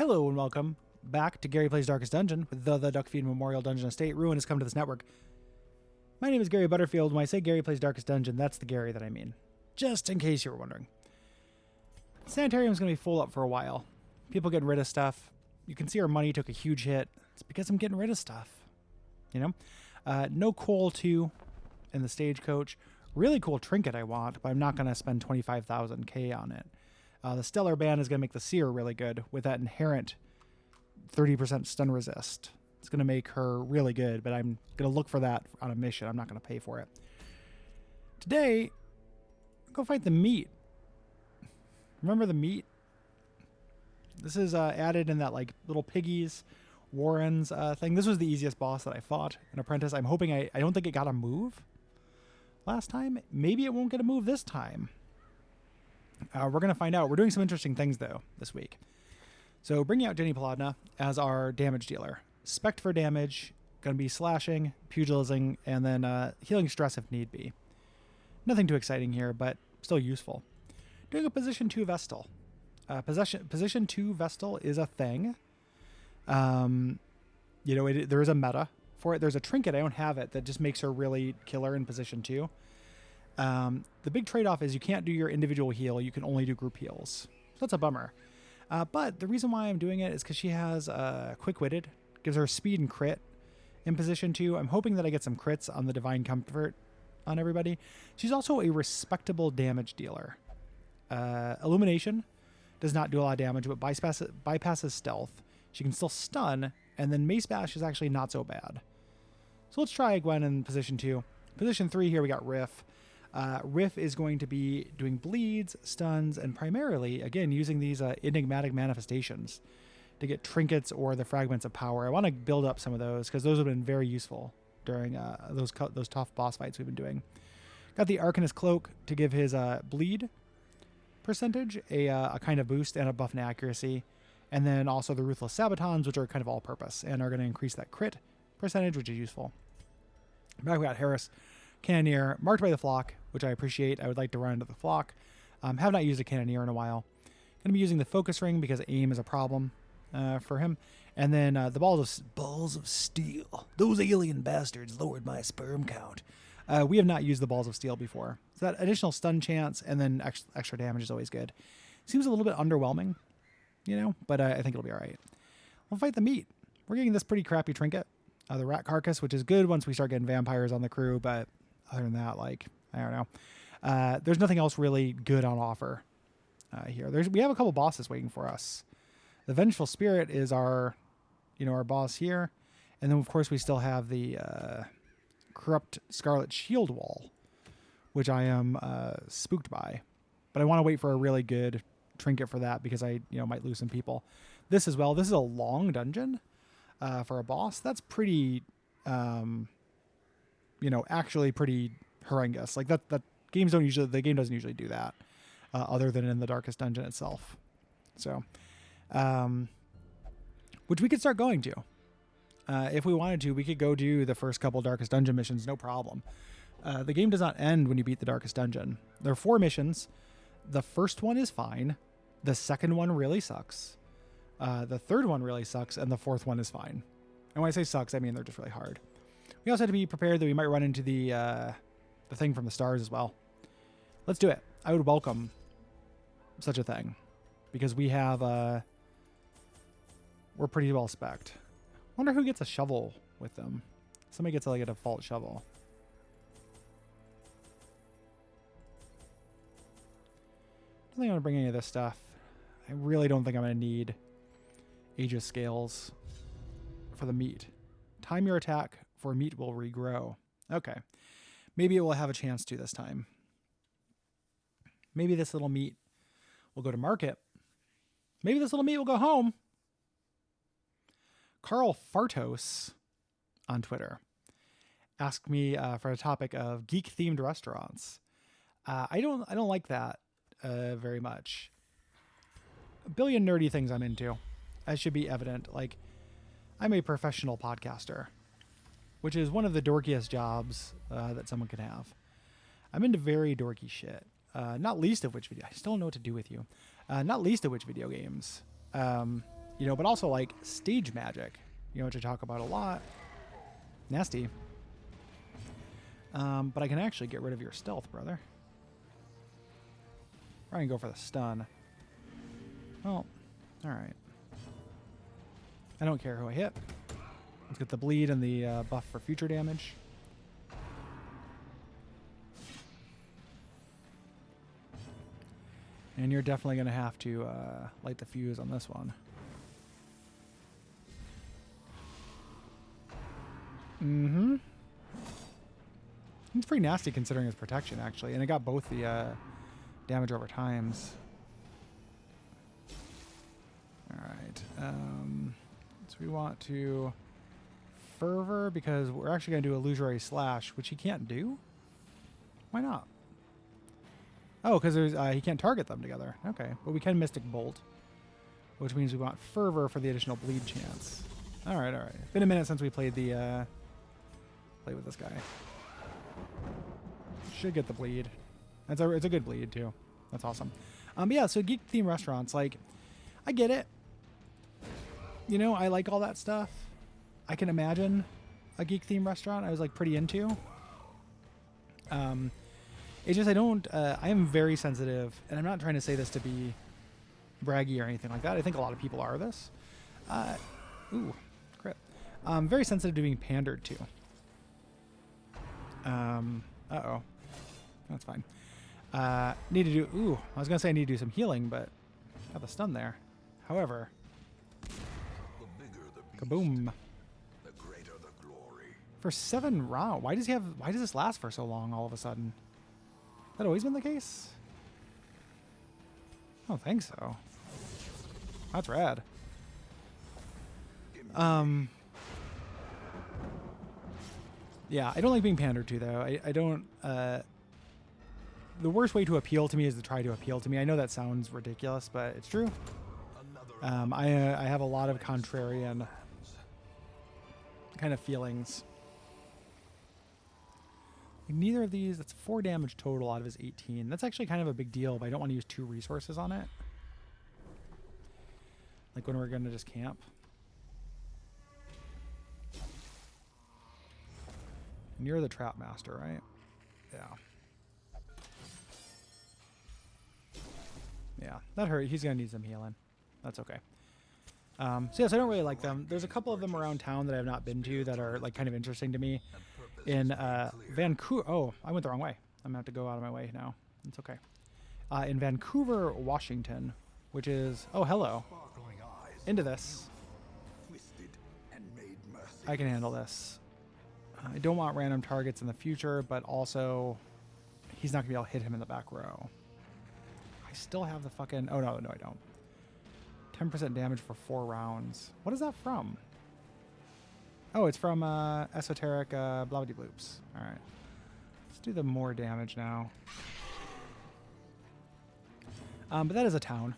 Hello and welcome back to Gary Plays Darkest Dungeon with the Duckfeed Memorial Dungeon Estate. Ruin has come to this network. My name is Gary Butterfield. When I say Gary Plays Darkest Dungeon, that's the Gary that I mean. Just in case you were wondering. Sanitarium is going to be full up for a while. People getting rid of stuff. You can see our money took a huge hit. It's because I'm getting rid of stuff. You know? No coal 2 in the stagecoach. Really cool trinket I want, but I'm not going to spend 25,000 on it. The Stellar Band is going to make the Seer really good with that inherent 30% stun resist. It's going to make her really good, but I'm going to look for that on a mission. I'm not going to pay for it. Today, go fight the meat. Remember the meat? This is added in that like little piggies, Warrens thing. This was the easiest boss that I fought in Apprentice. I'm hoping I don't think it got a move last time. Maybe it won't get a move this time. We're going to find out. We're doing some interesting things, though, this week. So, bringing out Jenny Paladna as our damage dealer. Spect for damage, going to be slashing, pugilizing, and then healing stress if need be. Nothing too exciting here, but still useful. Doing a position 2 Vestal. Position 2 Vestal is a thing. You know, there is a meta for it. There's a trinket, I don't have it, that just makes her really killer in position 2. The big trade-off is you can't do your individual heal. You can only do group heals. So that's a bummer. But the reason why I'm doing it is because she has quick-witted. Gives her speed and crit in position 2. I'm hoping that I get some crits on the Divine Comfort on everybody. She's also a respectable damage dealer. Illumination does not do a lot of damage, but bypasses stealth. She can still stun, and then Mace Bash is actually not so bad. So let's try Gwen in position 2. Position 3 here we got Riff. Riff is going to be doing bleeds, stuns, and primarily, again, using these enigmatic manifestations to get trinkets or the fragments of power. I want to build up some of those because those have been very useful during those tough boss fights we've been doing. Got the Arcanist Cloak to give his bleed percentage a kind of boost and a buff in accuracy. And then also the Ruthless Sabatons, which are kind of all-purpose and are going to increase that crit percentage, which is useful. Back we got Harris. Cannoneer, marked by the flock, which I appreciate. I would like to run into the flock. Have not used a Cannoneer in a while. Going to be using the Focus Ring because aim is a problem for him. And then the balls of steel. Those alien bastards lowered my sperm count. We have not used the balls of steel before. So that additional stun chance and then extra damage is always good. Seems a little bit underwhelming, you know, but I think it'll be all right. We'll fight the meat. We're getting this pretty crappy trinket. The rat carcass, which is good once we start getting vampires on the crew, but other than that, like, I don't know. There's nothing else really good on offer here. We have a couple bosses waiting for us. The Vengeful Spirit is our boss here. And then, of course, we still have the Corrupt Scarlet Shield Wall, which I am spooked by. But I want to wait for a really good trinket for that because I might lose some people. This as well. This is a long dungeon for a boss. That's pretty... actually pretty horrendous. Like that the game doesn't usually do that, other than in the Darkest Dungeon itself. So, which we could start going to. If we wanted to, we could go do the first couple Darkest Dungeon missions, no problem. The game does not end when you beat the Darkest Dungeon. There are 4 missions. The first one is fine. The second one really sucks. The third one really sucks, and the fourth one is fine. And when I say sucks, I mean they're just really hard. We also have to be prepared that we might run into the thing from the stars as well. Let's do it. I would welcome such a thing because we have we're pretty well spec'd. Wonder who gets a shovel with them. Somebody gets like a default shovel. I don't think I'm gonna bring any of this stuff. I really don't think I'm gonna need Aegis scales for the meat. Time your attack for meat will regrow. Okay. Maybe it will have a chance to this time. Maybe this little meat will go to market. Maybe this little meat will go home. Carl Fartos on Twitter asked me for a topic of geek-themed restaurants. I don't like that very much. A billion nerdy things I'm into. That should be evident. Like, I'm a professional podcaster, which is one of the dorkiest jobs that someone could have. I'm into very dorky shit. Not least of which video. I still don't know what to do with you. Not least of which video games. You know, but also like stage magic, you know, which I talk about a lot. Nasty. But I can actually get rid of your stealth, brother. Or I can go for the stun. Well, alright. I don't care who I hit. Let's get the bleed and the buff for future damage. And you're definitely going to have to light the fuse on this one. Mm-hmm. It's pretty nasty considering his protection, actually. And it got both the damage over times. Alright. So we want to fervor because we're actually going to do illusory slash, which he can't do? Why not? Oh, because there's he can't target them together. Okay, but we can Mystic Bolt, which means we want Fervor for the additional bleed chance. All right, all right. It's been a minute since we played the play with this guy. Should get the bleed. It's a good bleed too. That's awesome. But yeah, so geek theme restaurants, like, I get it. You know, I like all that stuff. I can imagine a geek theme restaurant I was like pretty into. It's just I don't. I am very sensitive, and I'm not trying to say this to be braggy or anything like that. I think a lot of people are this. Ooh, crap. I'm very sensitive to being pandered to. Uh-oh. That's fine. Need to do... Ooh, I was going to say I need to do some healing, but got the stun there. However... Kaboom. The greater the glory. For 7 rounds. Why does this last for so long all of a sudden? That always been the case? I don't think so. That's rad. Yeah, I don't like being pandered to, though. I don't... the worst way to appeal to me is to try to appeal to me. I know that sounds ridiculous, but it's true. I have a lot of contrarian kind of feelings. Neither of these, that's 4 damage total out of his 18. That's actually kind of a big deal, but I don't want to use 2 resources on it. Like when we're going to just camp. And you're the trap master, right? Yeah. Yeah, that hurt. He's going to need some healing. That's okay. So yes, I don't really like them. There's a couple of them around town that I have not been to that are like kind of interesting to me. In Vancouver, oh, I went the wrong way. I'm gonna have to go out of my way now. It's okay. In Vancouver, Washington, which is, oh, hello. Into this. I can handle this. I don't want random targets in the future, but also he's not gonna be able to hit him in the back row. I still have the fucking, oh no, I don't. 10% damage for 4 rounds. What is that from? Oh, it's from Esoteric Bloody Bloops. All right. Let's do the more damage now. But that is a town.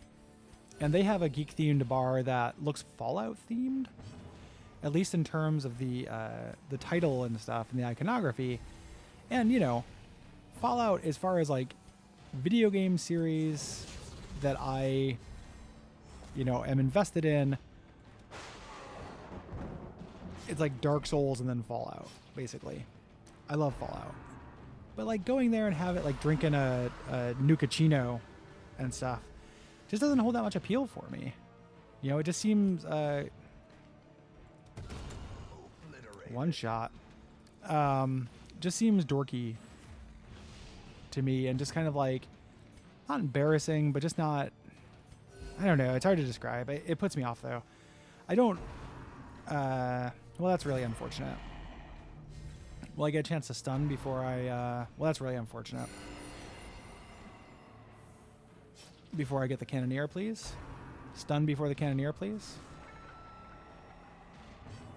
And they have a geek-themed bar that looks Fallout-themed. At least in terms of the title and stuff and the iconography. And, you know, Fallout, as far as, like, video game series that I, you know, am invested in, it's like Dark Souls and then Fallout, basically. I love Fallout. But like going there and have it like drinking a Nucacino and stuff just doesn't hold that much appeal for me. You know, it just seems one shot. Just seems dorky to me and just kind of like not embarrassing, but just not, I don't know, it's hard to describe. It puts me off though. I don't well, that's really unfortunate. Will I get a chance to stun before I... well, that's really unfortunate. Before I get the Cannoneer, please. Stun before the Cannoneer, please.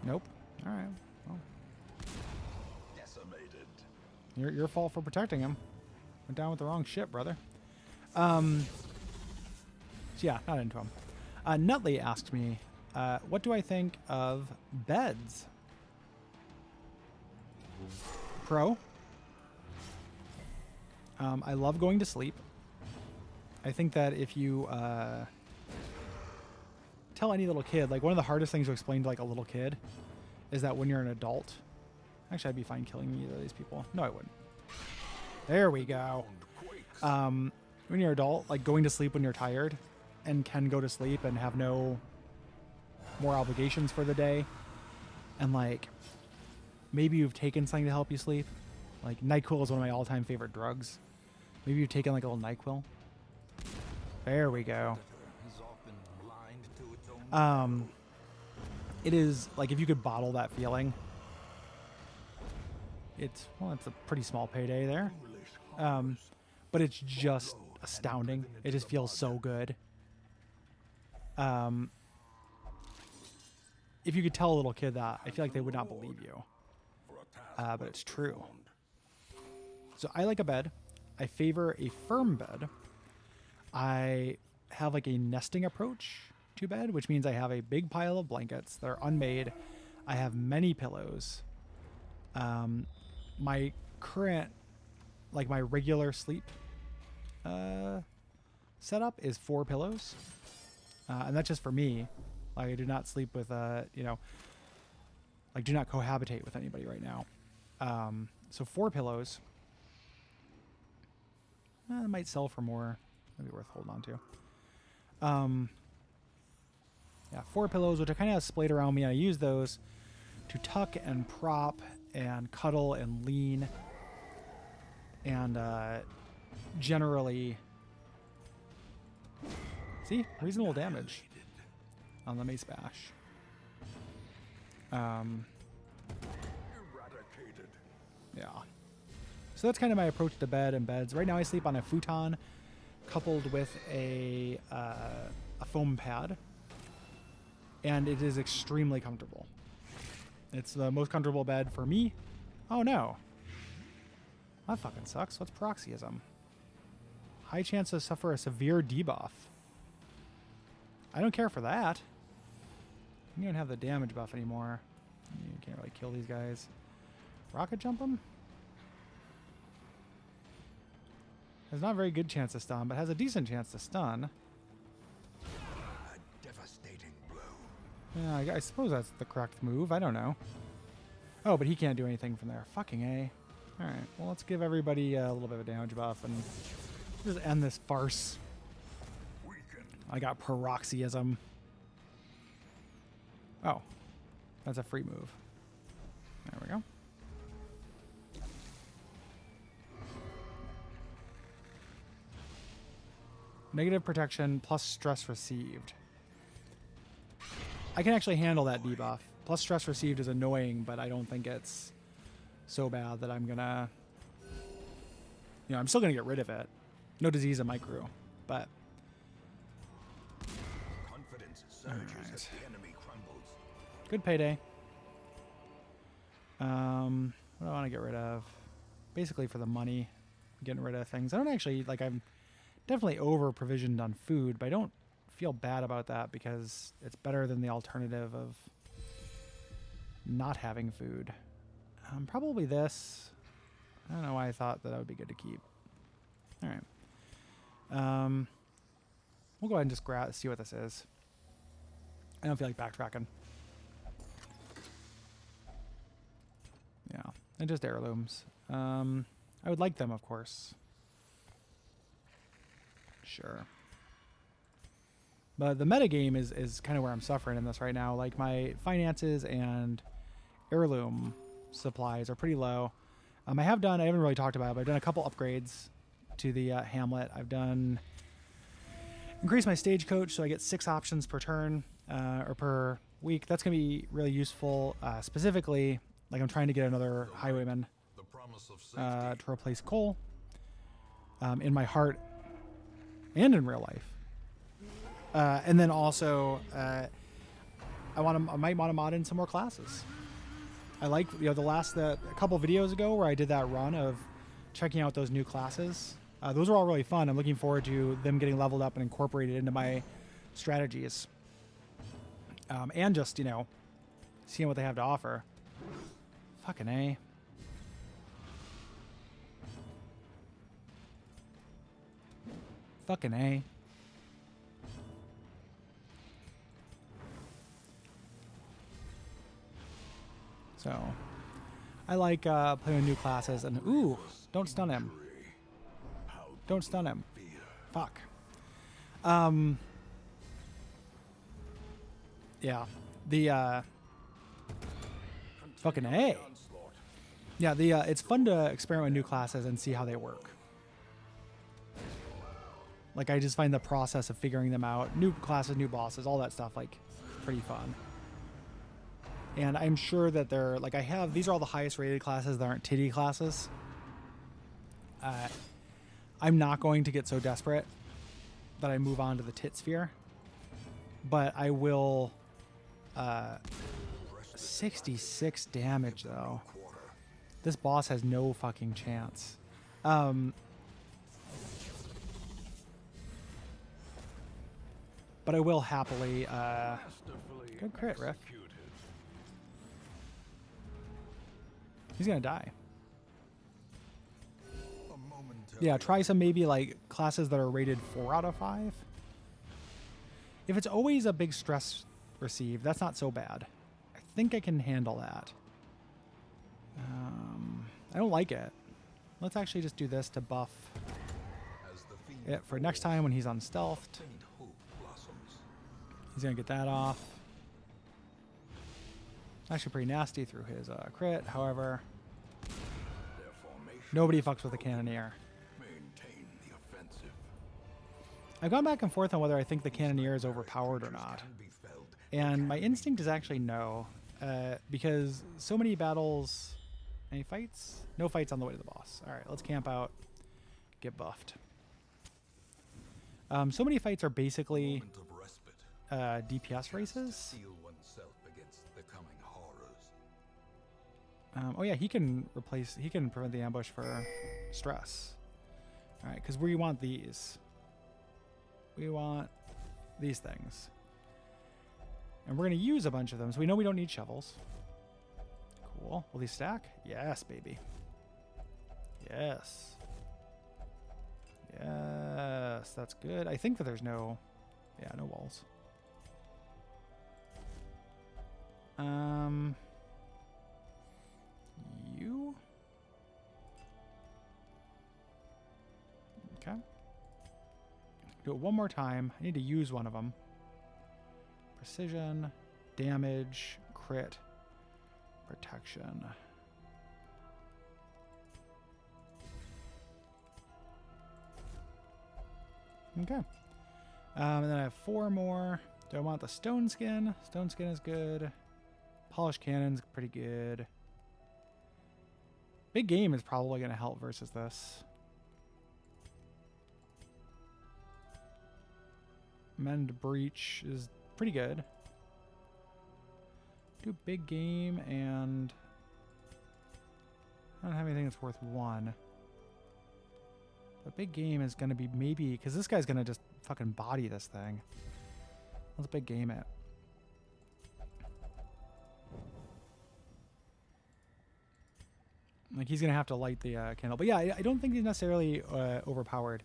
Nope. All right. Well. Decimated. Your fault for protecting him. Went down with the wrong ship, brother. So yeah, not into him. Nutley asked me, what do I think of beds? Pro. I love going to sleep. I think that if you tell any little kid, like one of the hardest things to explain to like a little kid is that when you're an adult, actually I'd be fine killing either of these people. No, I wouldn't. There we go. When you're an adult, like going to sleep when you're tired and can go to sleep and have no more obligations for the day. And like maybe you've taken something to help you sleep. Like NyQuil is one of my all-time favorite drugs. Maybe you've taken like a little NyQuil. There we go. It is like if you could bottle that feeling. It's a pretty small payday there. But it's just astounding. It just feels so good. If you could tell a little kid that, I feel like they would not believe you. But it's true. So I like a bed. I favor a firm bed. I have like a nesting approach to bed, which means I have a big pile of blankets that are unmade. I have many pillows. My current, like my regular sleep setup is 4 pillows. And that's just for me. Like I do not sleep with, like do not cohabitate with anybody right now. So 4 pillows. It might sell for more. Maybe worth holding on to. Yeah, 4 pillows, which I kind of splayed around me. I use those to tuck and prop and cuddle and lean. And generally, see, reasonable damage on the Mace Bash. Eradicated. Yeah. So that's kind of my approach to bed and beds. Right now I sleep on a futon coupled with a foam pad. And it is extremely comfortable. It's the most comfortable bed for me. Oh no. That fucking sucks. What's paroxysm? High chance to suffer a severe debuff. I don't care for that. You don't have the damage buff anymore. You can't really kill these guys. Rocket jump them? Has not a very good chance to stun, but has a decent chance to stun. A devastating blow. Yeah, I suppose that's the correct move. I don't know. Oh, but he can't do anything from there. Fucking A. Alright, well, let's give everybody a little bit of a damage buff and just end this farce. I got paroxysm. Oh, that's a free move. There we go. Negative protection plus stress received. I can actually handle that debuff. Plus stress received is annoying, but I don't think it's so bad that I'm gonna... You know, I'm still gonna get rid of it. No disease in my crew, but... Confidence surges as the enemy crumbles. Good payday. What do I want to get rid of? Basically for the money. Getting rid of things. I don't actually... Like, I'm definitely over-provisioned on food, but I don't feel bad about that because it's better than the alternative of not having food. Probably this. I don't know why I thought that would be good to keep. All right. We'll go ahead and just see what this is. I don't feel like backtracking. Yeah, and just heirlooms. I would like them, of course. Sure. But the metagame is kind of where I'm suffering in this right now. Like my finances and heirloom supplies are pretty low. I haven't really talked about it, but I've done a couple upgrades to the Hamlet. I've done increase my stagecoach so I get 6 options per turn or per week. That's going to be really useful. Specifically, like I'm trying to get another highwayman The promise of safety. to replace Cole in my heart and in real life. And then also, I might want to mod in some more classes. I like, you know, a couple videos ago where I did that run of checking out those new classes. Those are all really fun. I'm looking forward to them getting leveled up and incorporated into my strategies. And just, you know, seeing what they have to offer. Fucking A. Fucking A. So I like playing with new classes. And ooh, don't stun him. Don't stun him. Fuck. Yeah. The fucking A. Yeah, it's fun to experiment with new classes and see how they work. Like, I just find the process of figuring them out, new classes, new bosses, all that stuff, like, pretty fun. And I'm sure that they're, like, these are all the highest rated classes that aren't titty classes. I'm not going to get so desperate that I move on to the tit sphere. But I will, 66 damage, though. This boss has no fucking chance. But I will happily, good crit, Riff. He's gonna die. Yeah, try some maybe like classes that are rated 4 out of 5. If it's always a big stress received, that's not so bad. I think I can handle that. I don't like it. Let's actually just do this to buff it for next time when he's unstealthed. He's going to get that off. Actually pretty nasty through his crit. However, nobody fucks with a Cannoneer. I've gone back and forth on whether I think the Cannoneer is overpowered or not. And my instinct is actually no. Because so many battles... Any fights? No fights on the way to the boss. Alright, let's camp out. Get buffed. So many fights are basically DPS races. Oh yeah, he can prevent the ambush for stress. Alright, because we want these. We want these things. And we're going to use a bunch of them, so we know we don't need shovels. Cool. Will these stack? Yes, baby. Yes. Yes, that's good. I think that there's no walls. You? Okay. Do it one more time. I need to use one of them. Precision, damage, crit, protection. Okay. And then I have 4 more. Do I want the stone skin? Stone skin is good. Polished cannon's pretty good. Big game is probably going to help versus this. Mend breach is pretty good. Do big game and I don't have anything that's worth 1. But big game is going to be maybe because this guy's going to just fucking body this thing. Let's big game it. Like he's going to have to light the candle. But yeah, I don't think he's necessarily overpowered.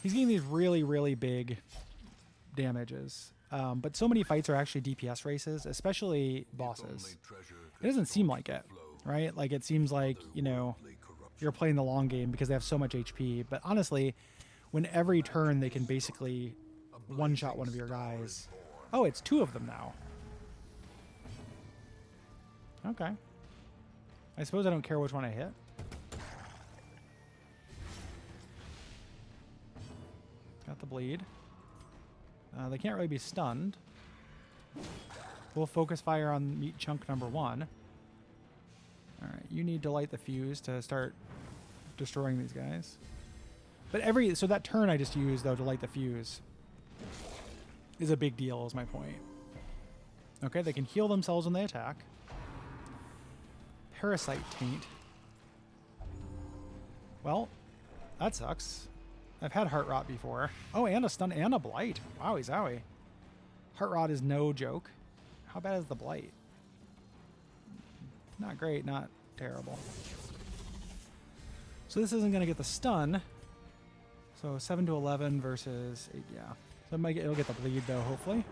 He's getting these really, really big damages. But so many fights are actually DPS races, especially bosses. It doesn't seem like it, right? Like it seems like, you know, you're playing the long game because they have so much HP. But honestly, when every turn they can basically one-shot one of your guys. Oh, it's 2 of them now. Okay. I suppose I don't care which one I hit. Got the bleed. They can't really be stunned. We'll focus fire on meat chunk number 1. Alright, you need to light the fuse to start destroying these guys. But so that turn I just used, though, to light the fuse is a big deal, is my point. Okay, they can heal themselves when they attack. Parasite taint. Well, that sucks. I've had Heart Rot before. Oh, and a stun and a blight. Wowie zowie. Heart Rot is no joke. How bad is the blight? Not great, not terrible. So this isn't going to get the stun. So 7 to 11 versus 8, yeah. So it'll get the bleed though, hopefully.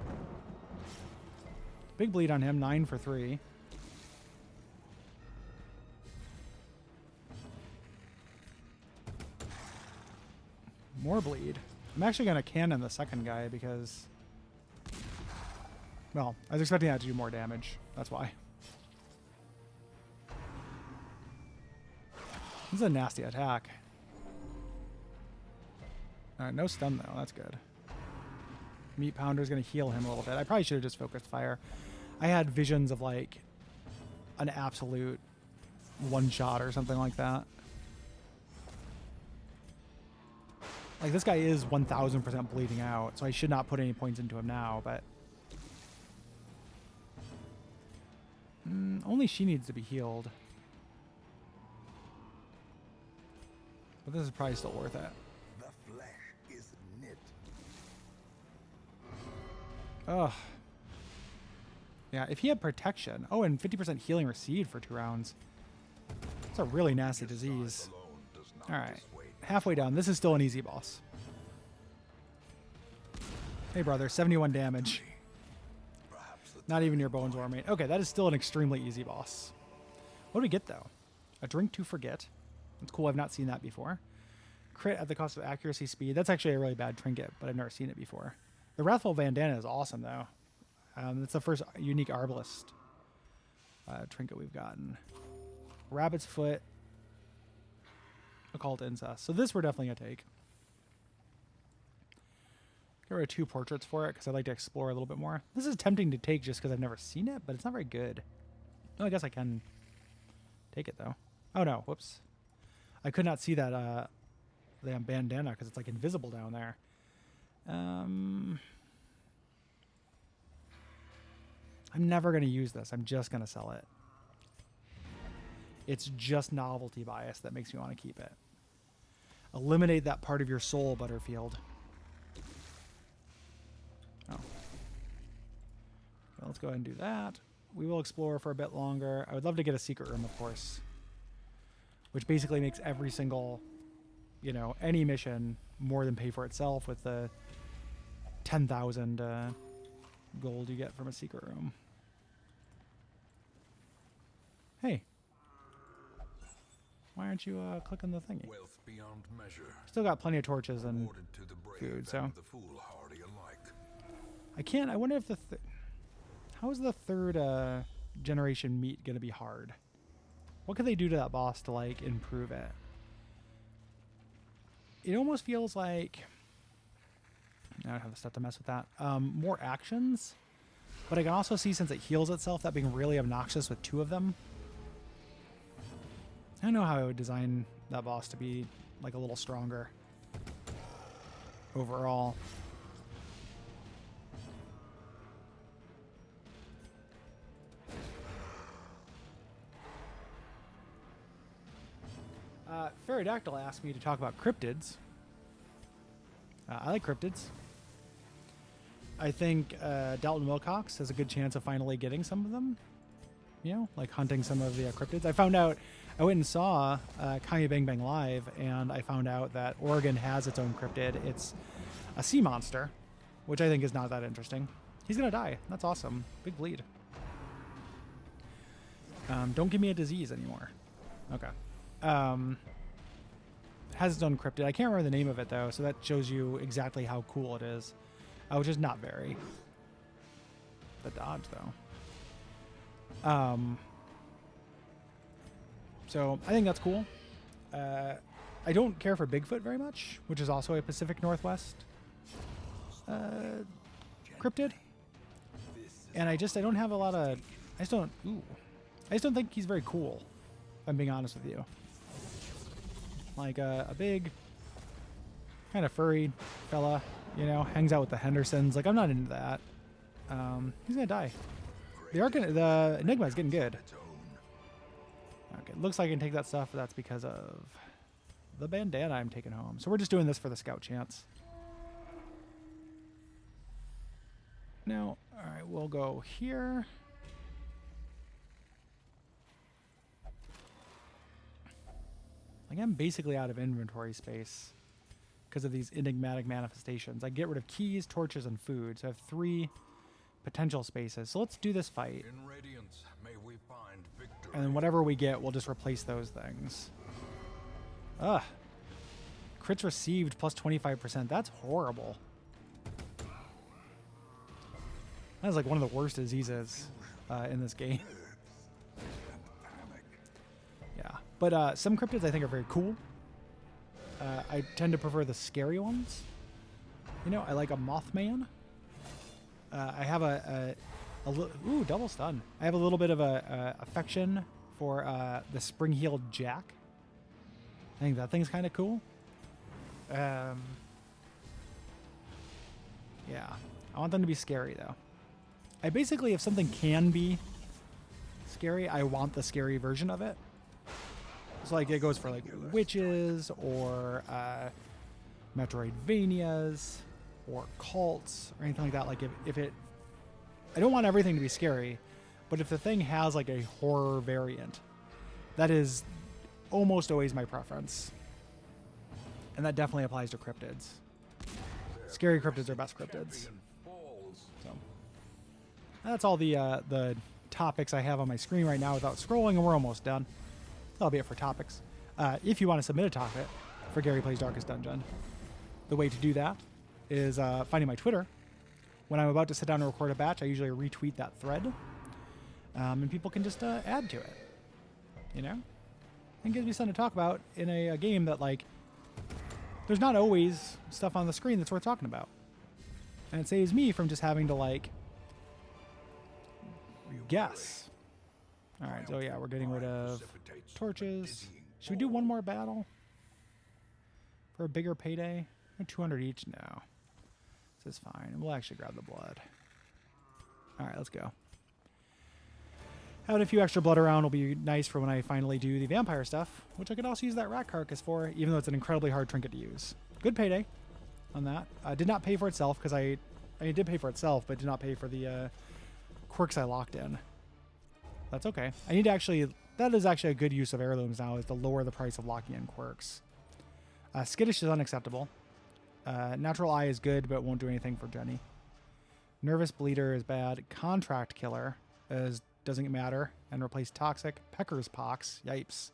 Big bleed on him, 9 for 3. More bleed. I'm actually going to cannon the second guy because... Well, I was expecting that to do more damage. That's why. This is a nasty attack. Alright, no stun though. That's good. Meat Pounder's going to heal him a little bit. I probably should have just focused fire. I had visions of like an absolute one shot or something like that. Like this guy is 1000% bleeding out, so I should not put any points into him now, but only she needs to be healed. But this is probably still worth it. The flesh is knit. Ugh. Yeah, if he had protection. Oh, and 50% healing received for 2 rounds. It's a really nasty disease. Alright. Halfway down. This is still an easy boss. Hey, brother. 71 damage. Not even your bones were made. Okay, that is still an extremely easy boss. What do we get, though? A drink to forget. That's cool. I've not seen that before. Crit at the cost of accuracy, speed. That's actually a really bad trinket, but I've never seen it before. The Wrathful Bandana is awesome, though. It's the first unique Arbalist trinket we've gotten. Rabbit's Foot. Occult Incest. So this we're definitely going to take. Get rid of 2 portraits for it because I'd like to explore a little bit more. This is tempting to take just because I've never seen it, but it's not very good. Oh, I guess I can take it, though. Oh, no. Whoops. I could not see that the bandana because it's like invisible down there. I'm never going to use this. I'm just going to sell it. It's just novelty bias that makes me want to keep it. Eliminate that part of your soul, Butterfield. Oh. Well, let's go ahead and do that. We will explore for a bit longer. I would love to get a secret room, of course. Which basically makes every single, you know, any mission more than pay for itself with the 10,000 gold you get from a secret room. Hey. Why aren't you clicking the thingy? Wealth beyond measure. Still got plenty of torches and Awarded to the brave food, so and the foolhardy alike. I can't. I wonder if the how is the third generation meat gonna be hard? What could they do to that boss to like improve it? It almost feels like I don't have the stuff to mess with that. More actions, but I can also see since it heals itself that being really obnoxious with 2 of them. I don't know how I would design that boss to be like a little stronger overall. Pterodactyl asked me to talk about cryptids. I like cryptids. I think Dalton Wilcox has a good chance of finally getting some of them. You know, like hunting some of the cryptids. I found out, I went and saw Kanye Bang Bang Live, and I found out that Oregon has its own cryptid. It's a sea monster, which I think is not that interesting. He's going to die. That's awesome. Big bleed. Don't give me a disease anymore. Okay. Has its own cryptid. I can't remember the name of it, though, so that shows you exactly how cool it is. Which is not very. The dodge, though. So I think that's cool. I don't care for Bigfoot very much, which is also a Pacific Northwest cryptid. And I don't have a lot of. I just don't think he's very cool. If I'm being honest with you. Like a big, kind of furry fella, you know, hangs out with the Hendersons. Like I'm not into that. He's gonna die. The Enigma is getting good. Okay, looks like I can take that stuff, but that's because of the bandana I'm taking home. So we're just doing this for the scout chance. Now, all right, we'll go here. Like I'm basically out of inventory space because of these enigmatic manifestations. I get rid of keys, torches, and food. So I have 3 potential spaces. So let's do this fight. In radiance, may we find victory. And then whatever we get, we'll just replace those things. Ugh. crits received plus 25%. That's horrible. That is like one of the worst diseases in this game. Yeah, but some cryptids I think are very cool. I tend to prefer the scary ones. You know, I like a Mothman. I have ooh, double stun. I have a little bit of a affection for the spring-heeled Jack. I think that thing's kind of cool. Yeah, I want them to be scary though. I basically, if something can be scary, I want the scary version of it. So like it goes for like witches or Metroidvanias or cults or anything like that. Like if it, I don't want everything to be scary, but if the thing has like a horror variant, that is almost always my preference. And that definitely applies to cryptids. Scary cryptids are best cryptids. So that's all the topics I have on my screen right now without scrolling, and we're almost done. That'll be it for topics. If you want to submit a topic for Gary Plays Darkest Dungeon, the way to do that is finding my Twitter. When I'm about to sit down and record a batch, I usually retweet that thread, and people can just add to it. You know, and gives me something to talk about in a game that like there's not always stuff on the screen that's worth talking about, and it saves me from just having to like guess. All right, so yeah, we're getting rid of torches. Should we do one more battle for a bigger payday? 200 each? No. This is fine. We'll actually grab the blood. All right, let's go. Having a few extra blood around will be nice for when I finally do the vampire stuff, which I could also use that rat carcass for, even though it's an incredibly hard trinket to use. Good payday on that. Did not pay for itself, because I did pay for itself, but did not pay for the quirks I locked in. That's okay. I need to actually... That is actually a good use of heirlooms now, is to lower the price of locking in quirks. Skittish is unacceptable. Natural Eye is good, but won't do anything for Jenny. Nervous Bleeder is bad. Contract Killer doesn't matter, and replace Toxic. Pecker's Pox. Yipes.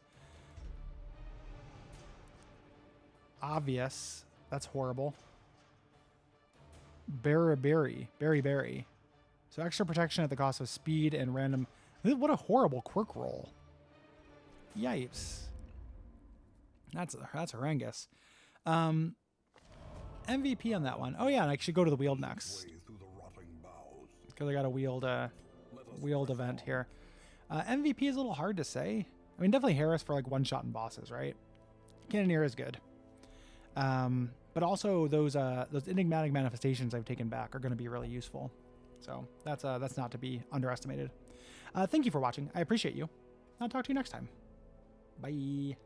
Obvious. That's horrible. Berry. So extra protection at the cost of speed and random... What a horrible quirk roll. Yipes. That's horrendous. MVP on that one. Oh yeah, and I should go to the Wield next, because I got a Wield event here. MVP is a little hard to say. I mean, definitely Harris for like one-shot and bosses, right? Cannoneer is good. But also those enigmatic manifestations I've taken back are going to be really useful. So that's not to be underestimated. Thank you for watching. I appreciate you. I'll talk to you next time. Bye.